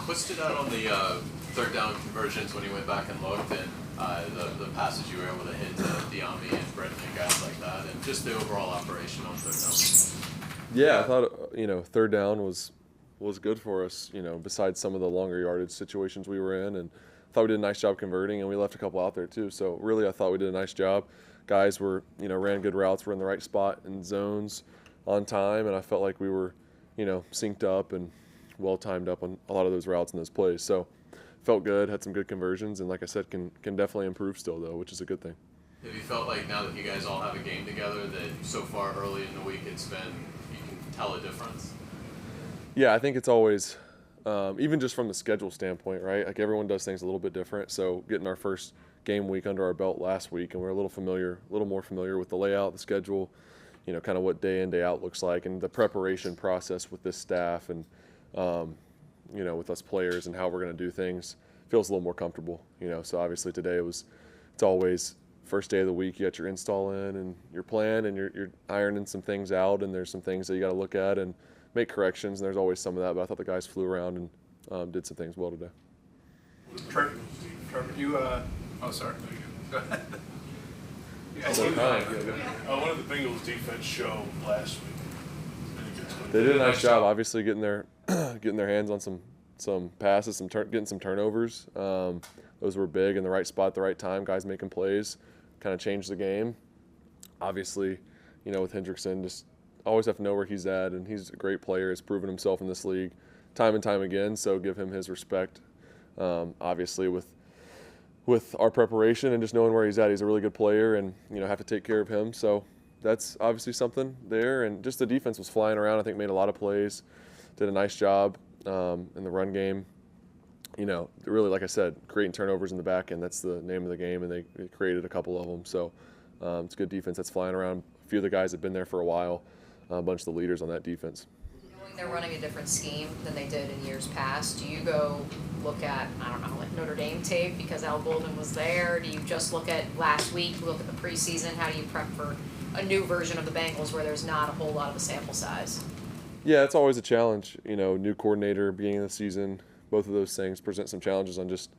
What stood out on the third down conversions when you went back and looked, and the passes you were able to hit to Diami and Brendan and guys like that, and just the overall operation on third down? Yeah, I thought, third down was good for us, besides some of the longer yardage situations we were in. And I thought we did a nice job converting, and we left a couple out there too. So really, I thought we did a nice job. Guys were, ran good routes, were in the right spot in zones on time, and I felt like we were, synced up and well timed up on a lot of those routes and those plays. So felt good, had some good conversions, and like I said, can definitely improve still though, which is a good thing. Have you felt like now that you guys all have a game together that so far early in the week you can tell a difference? Yeah, I think it's always, even just from the schedule standpoint, right? Like everyone does things a little bit different. So getting our first game week under our belt last week, and we're a little more familiar with the layout, the schedule, kind of what day in, day out looks like, and the preparation process with this staff and, with us players and how we're going to do things feels a little more comfortable, So obviously today it's always first day of the week, you got your install in and your plan, and you're ironing some things out, and there's some things that you got to look at and make corrections, and there's always some of that, but I thought the guys flew around and did some things well today. Trevor, you, sorry. Go ahead. What did the Bengals defense show last week? They did a nice job, obviously, getting their hands on some passes, getting some turnovers. Those were big in the right spot at the right time. Guys making plays, kind of changed the game. Obviously, with Hendrickson, just always have to know where he's at, and he's a great player. Has proven himself in this league time and time again. So give him his respect. Obviously, with our preparation and just knowing where he's at, he's a really good player, and have to take care of him. So that's obviously something there. And just the defense was flying around. I think made a lot of plays, did a nice job in the run game. Really, like I said, creating turnovers in the back end. That's the name of the game, and they created a couple of them. So it's good defense that's flying around. A few of the guys have been there for a while. A bunch of the leaders on that defense. Knowing they're running a different scheme than they did in years past, do you go look at, like Notre Dame tape because Al Golden was there? Do you just look at last week, look at the preseason? How do you prep for a new version of the Bengals where there's not a whole lot of a sample size? Yeah, it's always a challenge. New coordinator, beginning of the season, both of those things present some challenges on just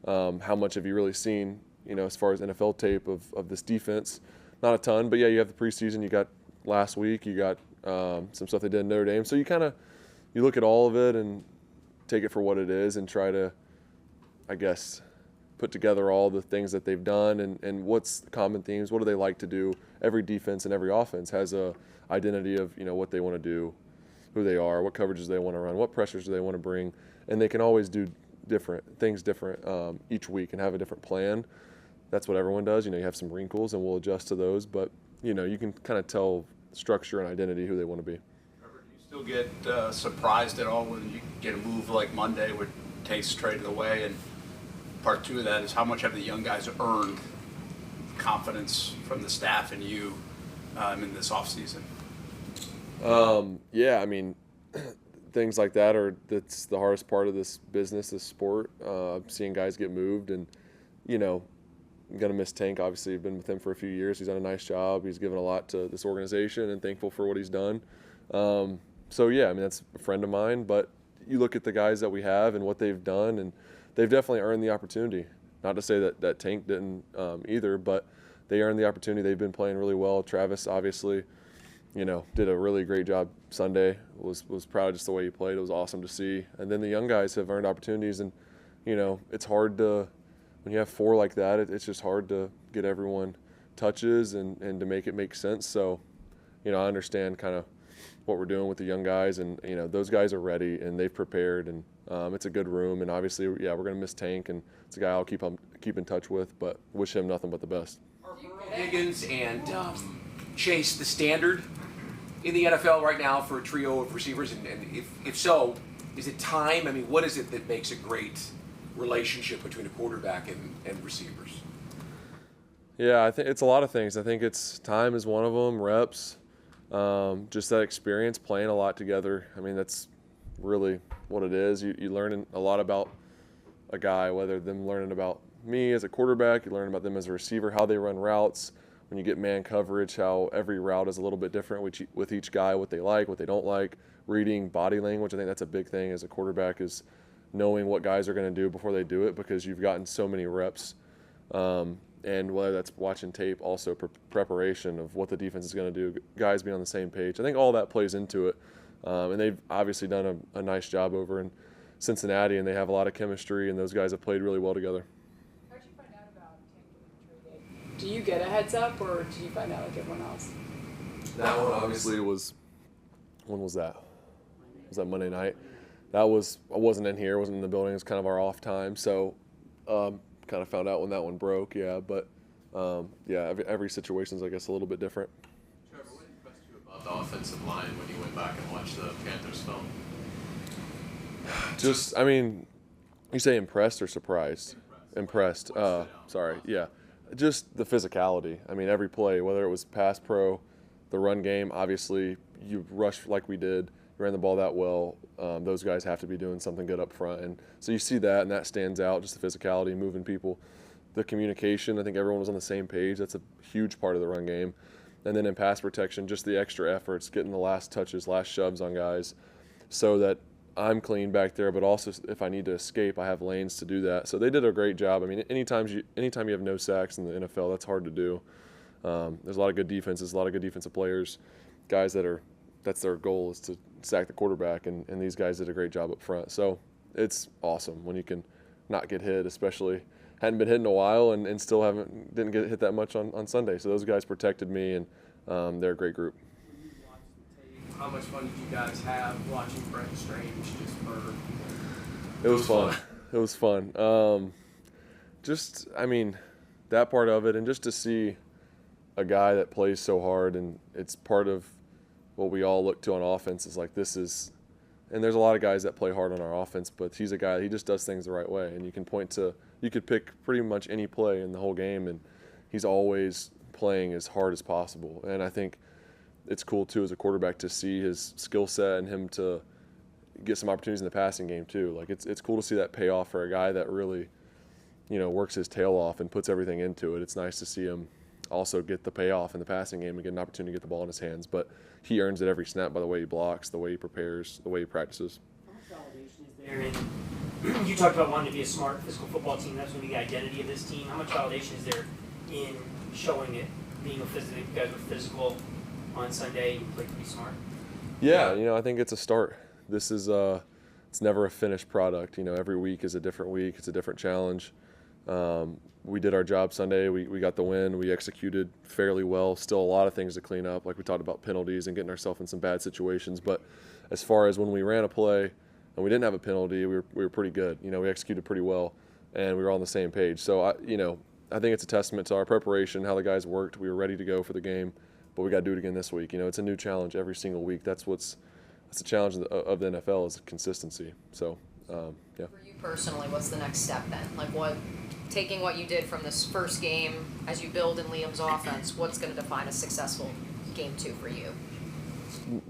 how much have you really seen, as far as NFL tape of this defense. Not a ton, but yeah, you have the preseason, you got last week, you got some stuff they did in Notre Dame. So you look at all of it and take it for what it is and try to, I guess, put together all the things that they've done and what's the common themes, what do they like to do. Every defense and every offense has a identity of, what they want to do, who they are, what coverages they want to run, what pressures do they want to bring, and they can always do different each week and have a different plan. That's what everyone does. You have some wrinkles, and we'll adjust to those, but you can kind of tell structure and identity who they want to be. Trevor, do you still get surprised at all when you get a move like Monday with Taste traded away? And part two of that is how much have the young guys earned confidence from the staff and you in this offseason? Yeah, things like that's the hardest part of this business, this sport, seeing guys get moved. And, I'm going to miss Tank. Obviously, I've been with him for a few years. He's done a nice job. He's given a lot to this organization and thankful for what he's done. That's a friend of mine. But you look at the guys that we have and what they've done, and they've definitely earned the opportunity. Not to say that Tank didn't either, but they earned the opportunity. They've been playing really well. Travis, obviously, did a really great job Sunday. Was proud of just the way he played. It was awesome to see. And then the young guys have earned opportunities, and, it's hard to – when you have four like that, it's just hard to get everyone touches and to make it make sense. So, I understand kind of what we're doing with the young guys, and, those guys are ready and they've prepared, and it's a good room. And obviously, yeah, we're going to miss Tank, and it's a guy I'll keep in touch with, but wish him nothing but the best. Are Higgins and Chase the standard in the NFL right now for a trio of receivers? And if so, is it time? What is it that makes a great relationship between a quarterback and receivers? Yeah, I think it's a lot of things. I think it's time is one of them, reps, just that experience, playing a lot together. That's really what it is. You learn a lot about a guy, whether them learning about me as a quarterback, you learn about them as a receiver, how they run routes. When you get man coverage, how every route is a little bit different with each guy, what they like, what they don't like, reading body language. I think that's a big thing as a quarterback is knowing what guys are going to do before they do it, because you've gotten so many reps. And whether that's watching tape, also preparation of what the defense is going to do, guys being on the same page. I think all that plays into it. And they've obviously done a nice job over in Cincinnati, and they have a lot of chemistry, and those guys have played really well together. How'd you find out about Tank getting traded? Do you get a heads up, or did you find out like everyone else? That one obviously was, when was that? Was that Monday night? I wasn't in here, wasn't in the building. It was kind of our off time, so kind of found out when that one broke, yeah. But every situation's, I guess, a little bit different. Trevor, what impressed you about the offensive line when you went back and watched the Panthers film? Just, I mean, you say impressed or surprised? Impressed. Sorry, yeah. Just the physicality. I mean, every play, whether it was pass pro, the run game, obviously you rush like we did, you ran the ball that well. Those guys have to be doing something good up front. And so you see that, and that stands out, just the physicality, moving people. The communication, I think everyone was on the same page. That's a huge part of the run game. And then in pass protection, just the extra efforts, getting the last touches, last shoves on guys so that I'm clean back there, but also if I need to escape, I have lanes to do that. So they did a great job. I mean, anytime you have no sacks in the NFL, that's hard to do. There's a lot of good defenses, a lot of good defensive players, guys that's their goal is to sack the quarterback, and these guys did a great job up front. So it's awesome when you can not get hit, especially hadn't been hit in a while and still didn't get hit that much on Sunday. So those guys protected me, and they're a great group. How much fun did you guys have watching Brent Strange just murder? It was fun. It was fun. Just, I mean, that part of it, and just to see a guy that plays so hard, and it's part of what we all look to on offense is like and there's a lot of guys that play hard on our offense, but he's a guy, he just does things the right way. And you could pick pretty much any play in the whole game, and he's always playing as hard as possible. And I think it's cool too as a quarterback to see his skill set and him to get some opportunities in the passing game too. Like it's cool to see that pay off for a guy that really, works his tail off and puts everything into it. It's nice to see him also get the payoff in the passing game and get an opportunity to get the ball in his hands. But he earns it every snap by the way he blocks, the way he prepares, the way he practices. How much validation is there in, you talked about wanting to be a smart physical football team, that's going to be the identity of this team. How much validation is there in showing it, being a physical, you guys were physical on Sunday, you played pretty smart? Yeah, I think it's a start. This is it's never a finished product. Every week is a different week. It's a different challenge. We did our job Sunday. We got the win. We executed fairly well. Still a lot of things to clean up, like we talked about penalties and getting ourselves in some bad situations. But as far as when we ran a play and we didn't have a penalty, we were pretty good. We executed pretty well, and we were all on the same page. So I think it's a testament to our preparation, how the guys worked. We were ready to go for the game, but we got to do it again this week. It's a new challenge every single week. That's the challenge of the NFL is consistency. So yeah. For you personally, what's the next step then? Like taking what you did from this first game as you build in Liam's offense, what's going to define a successful game 2 for you?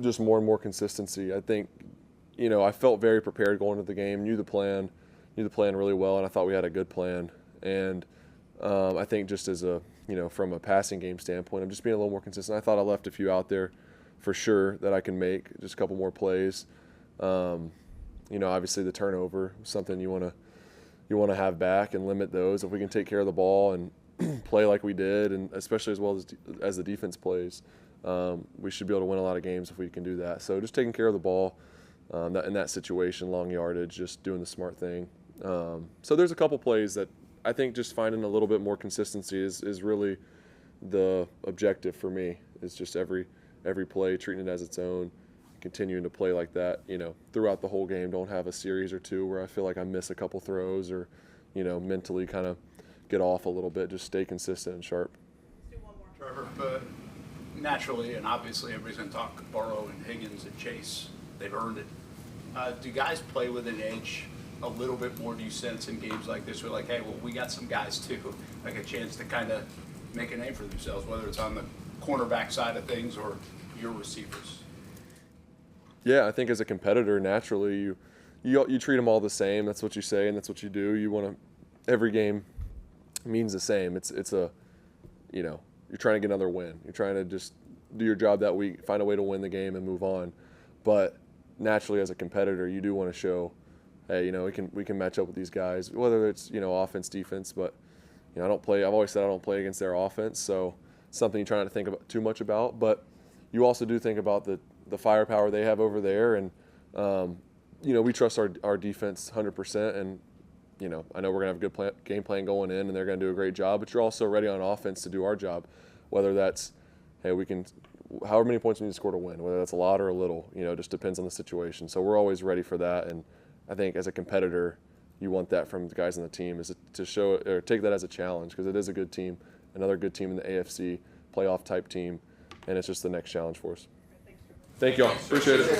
Just more and more consistency. I think, I felt very prepared going into the game, knew the plan really well, and I thought we had a good plan. And I think just as from a passing game standpoint, I'm just being a little more consistent. I thought I left a few out there for sure that I can make, just a couple more plays. Obviously the turnover is something you want to have back and limit those. If we can take care of the ball and play like we did, and especially as well as the defense plays, we should be able to win a lot of games if we can do that. So just taking care of the ball in that situation, long yardage, just doing the smart thing. So there's a couple plays that I think just finding a little bit more consistency is really the objective for me. Is just every play, treating it as its own, continuing to play like that, throughout the whole game. Don't have a series or two where I feel like I miss a couple throws or, mentally kind of get off a little bit. Just stay consistent and sharp. Let's do one more, Trevor. But naturally, and obviously, everybody's going to talk Burrow and Higgins and Chase. They've earned it. Do guys play with an edge a little bit more, do you sense, in games like this? We're like, hey, well, we got some guys too, like a chance to kind of make a name for themselves, whether it's on the cornerback side of things or your receivers. Yeah, I think as a competitor, naturally, you treat them all the same. That's what you say, and that's what you do. You want to, every game means the same. It's you're trying to get another win. You're trying to just do your job that week, find a way to win the game and move on. But naturally, as a competitor, you do want to show hey, you know, we can match up with these guys, whether it's, you know, offense, defense. But, you know, I've always said I don't play against their offense, so it's something you try not to think about too much about. But you also do think about the firepower they have over there, and you know, we trust our defense 100%, and you know, I know we're gonna have a good game plan going in, and they're gonna do a great job. But you're also ready on offense to do our job, whether that's, hey, we can, however many points we need to score to win, whether that's a lot or a little, you know, just depends on the situation. So we're always ready for that, and I think as a competitor, you want that from the guys on the team, is to show or take that as a challenge, because it is a good team, another good team in the AFC, playoff type team, and it's just the next challenge for us. Thank you all. Appreciate it.